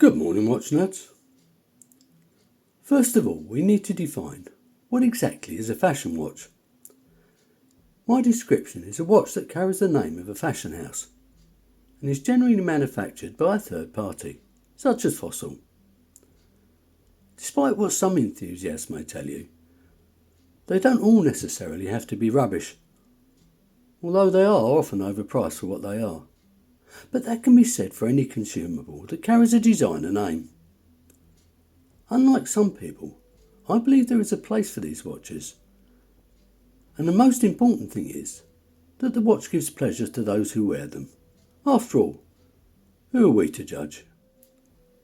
Good morning, watch nuts. First of all, we need to define what exactly is a fashion watch. My description is a watch that carries the name of a fashion house and is generally manufactured by a third party, such as Fossil. Despite what some enthusiasts may tell you, they don't all necessarily have to be rubbish, although they are often overpriced for what they are. But that can be said for any consumable that carries a designer name. Unlike some people, I believe there is a place for these watches. And the most important thing is that the watch gives pleasure to those who wear them. After all, who are we to judge?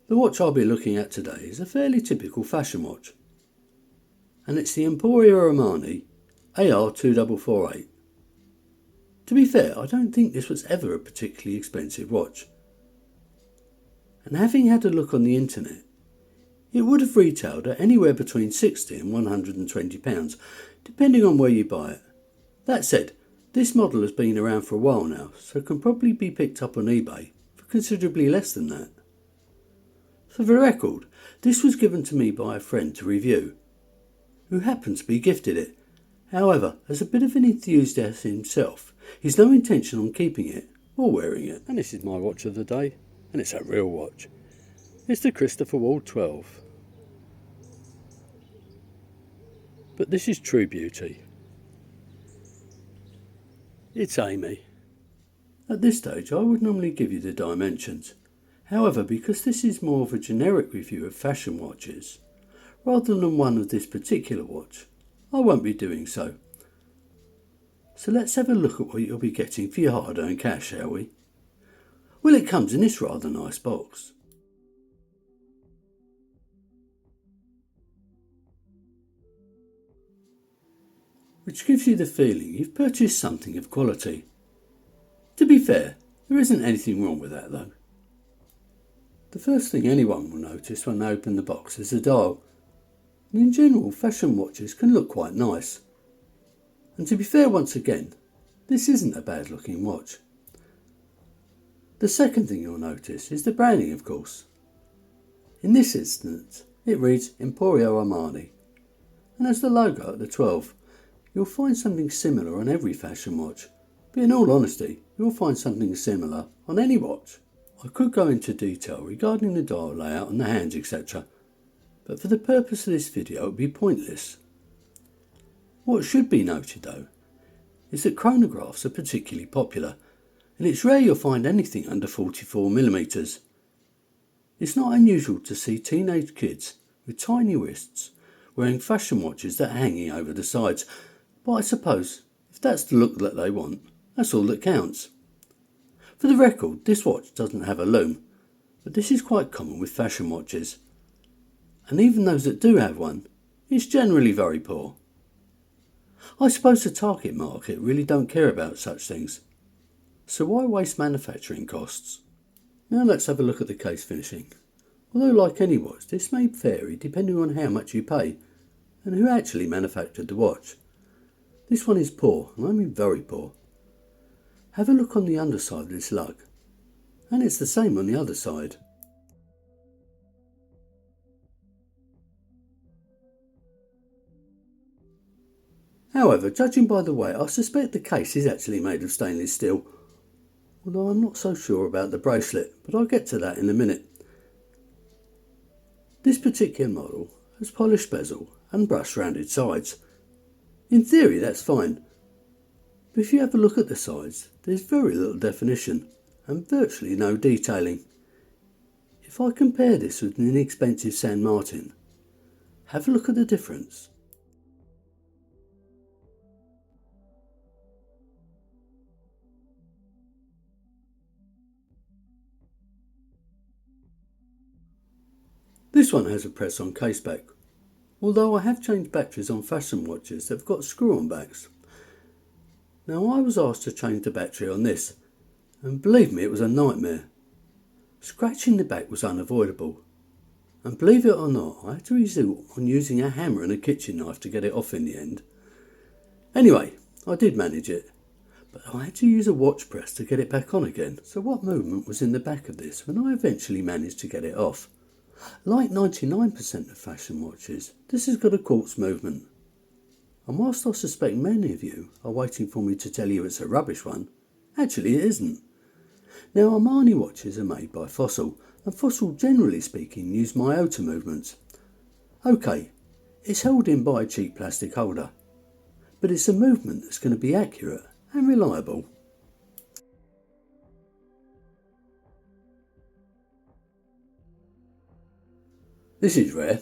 The watch I'll be looking at today is a fairly typical fashion watch. And it's the Emporio Armani AR2448. To be fair, I don't think this was ever a particularly expensive watch. And having had a look on the internet, it would have retailed at anywhere between £60 and £120, depending on where you buy it. That said, this model has been around for a while now, so it can probably be picked up on eBay for considerably less than that. For the record, this was given to me by a friend to review, who happened to be gifted it. However, as a bit of an enthusiast himself, he's no intention on keeping it or wearing it. And this is my watch of the day, and it's a real watch. It's the Christopher Ward 12. But this is true beauty. It's Amy. At this stage I would normally give you the dimensions. However, because this is more of a generic review of fashion watches, rather than one of this particular watch, I won't be doing so. So let's have a look at what you'll be getting for your hard-earned cash, shall we? Well, it comes in this rather nice box. Which gives you the feeling you've purchased something of quality. To be fair, there isn't anything wrong with that though. The first thing anyone will notice when they open the box is the dial, and in general fashion watches can look quite nice. And to be fair once again, this isn't a bad looking watch. The second thing you'll notice is the branding, of course. In this instance, it reads Emporio Armani, and as the logo at the 12, you'll find something similar on every fashion watch, but in all honesty, you'll find something similar on any watch. I could go into detail regarding the dial layout and the hands, etc., but for the purpose of this video it would be pointless. What should be noted though, is that chronographs are particularly popular, and it's rare you'll find anything under 44mm. It's not unusual to see teenage kids with tiny wrists wearing fashion watches that are hanging over the sides, but I suppose if that's the look that they want, that's all that counts. For the record, this watch doesn't have a lume, but this is quite common with fashion watches, and even those that do have one, it's generally very poor. I suppose the target market really don't care about such things, so why waste manufacturing costs? Now let's have a look at the case finishing. Although like any watch, this may vary depending on how much you pay and who actually manufactured the watch. This one is poor, and I mean very poor. Have a look on the underside of this lug, and it's the same on the other side. However, judging by the weight, I suspect the case is actually made of stainless steel, although I'm not so sure about the bracelet, but I'll get to that in a minute. This particular model has polished bezel and brush rounded sides. In theory that's fine, but if you have a look at the sides, there's very little definition and virtually no detailing. If I compare this with an inexpensive San Martin, have a look at the difference. This one has a press-on case back, although I have changed batteries on fashion watches that have got screw-on backs. Now I was asked to change the battery on this, and believe me it was a nightmare. Scratching the back was unavoidable, and believe it or not I had to resort on using a hammer and a kitchen knife to get it off in the end. Anyway, I did manage it, but I had to use a watch press to get it back on again. So what movement was in the back of this when I eventually managed to get it off? Like 99% of fashion watches, this has got a quartz movement. And whilst I suspect many of you are waiting for me to tell you it's a rubbish one, actually it isn't. Now Armani watches are made by Fossil, and Fossil generally speaking use Miyota movements. Okay, it's held in by a cheap plastic holder, but it's a movement that's going to be accurate and reliable. This is rare.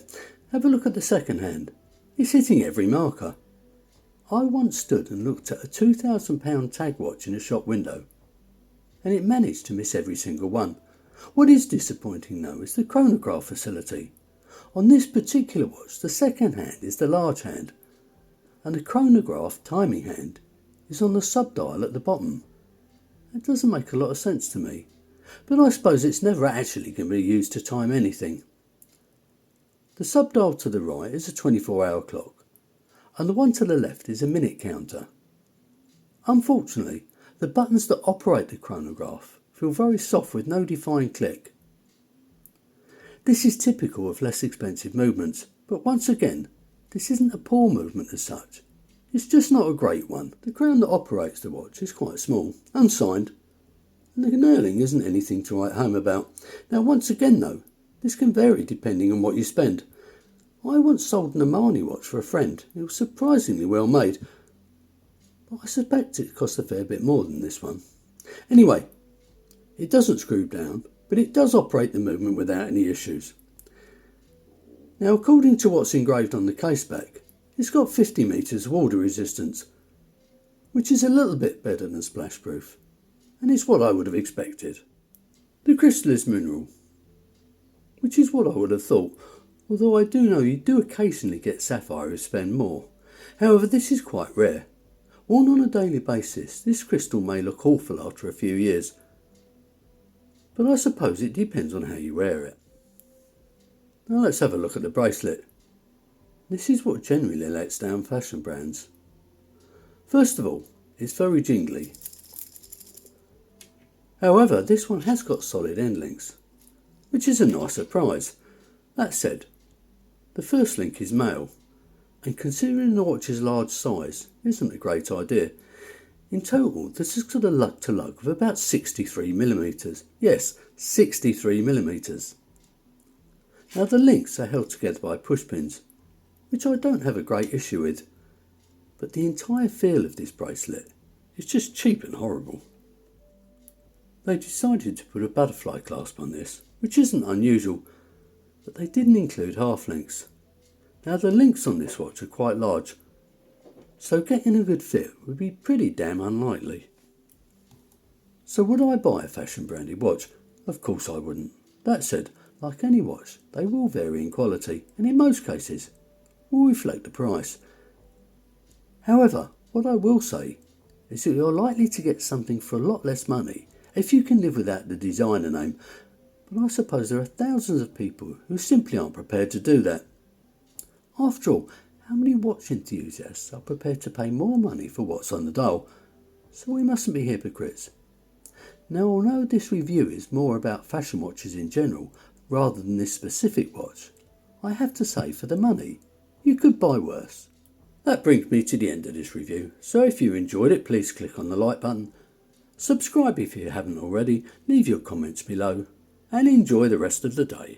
Have a look at the second hand. It's hitting every marker. I once stood and looked at a £2,000 tag watch in a shop window, and it managed to miss every single one. What is disappointing though is the chronograph facility. On this particular watch, the second hand is the large hand, and the chronograph timing hand is on the subdial at the bottom. It doesn't make a lot of sense to me, but I suppose it's never actually going to be used to time anything. The subdial to the right is a 24-hour clock, and the one to the left is a minute counter. Unfortunately, the buttons that operate the chronograph feel very soft with no defined click. This is typical of less expensive movements, but once again, this isn't a poor movement as such. It's just not a great one. The crown that operates the watch is quite small, unsigned, and the knurling isn't anything to write home about. Now once again though, this can vary depending on what you spend. I once sold an Armani watch for a friend. It was surprisingly well made, but I suspect it cost a fair bit more than this one. Anyway, it doesn't screw down, but it does operate the movement without any issues. Now according to what's engraved on the case back, it's got 50 metres of water resistance, which is a little bit better than splashproof, and it's what I would have expected. The crystal is mineral, which is what I would have thought, although I do know you do occasionally get sapphire who spend more. However, this is quite rare. Worn on a daily basis, this crystal may look awful after a few years, but I suppose it depends on how you wear it. Now let's have a look at the bracelet. This is what generally lets down fashion brands. First of all, it's very jingly. However, this one has got solid end links, which is a nice surprise. That said, the first link is male, and considering the watch's large size, isn't a great idea. In total, this has got a lug to lug of about 63mm. Yes, 63mm. Now the links are held together by push pins, which I don't have a great issue with, but the entire feel of this bracelet is just cheap and horrible. They decided to put a butterfly clasp on this, which isn't unusual, but they didn't include half links. Now the links on this watch are quite large, so getting a good fit would be pretty damn unlikely. So would I buy a fashion branded watch? Of course I wouldn't. That said, like any watch, they will vary in quality, and in most cases will reflect the price. However, what I will say is that you're likely to get something for a lot less money if you can live without the designer name, but I suppose there are thousands of people who simply aren't prepared to do that. After all, how many watch enthusiasts are prepared to pay more money for what's on the dial? So we mustn't be hypocrites. Now, although this review is more about fashion watches in general rather than this specific watch, I have to say for the money, you could buy worse. That brings me to the end of this review, so if you enjoyed it, please click on the like button, subscribe if you haven't already, leave your comments below, and enjoy the rest of the day.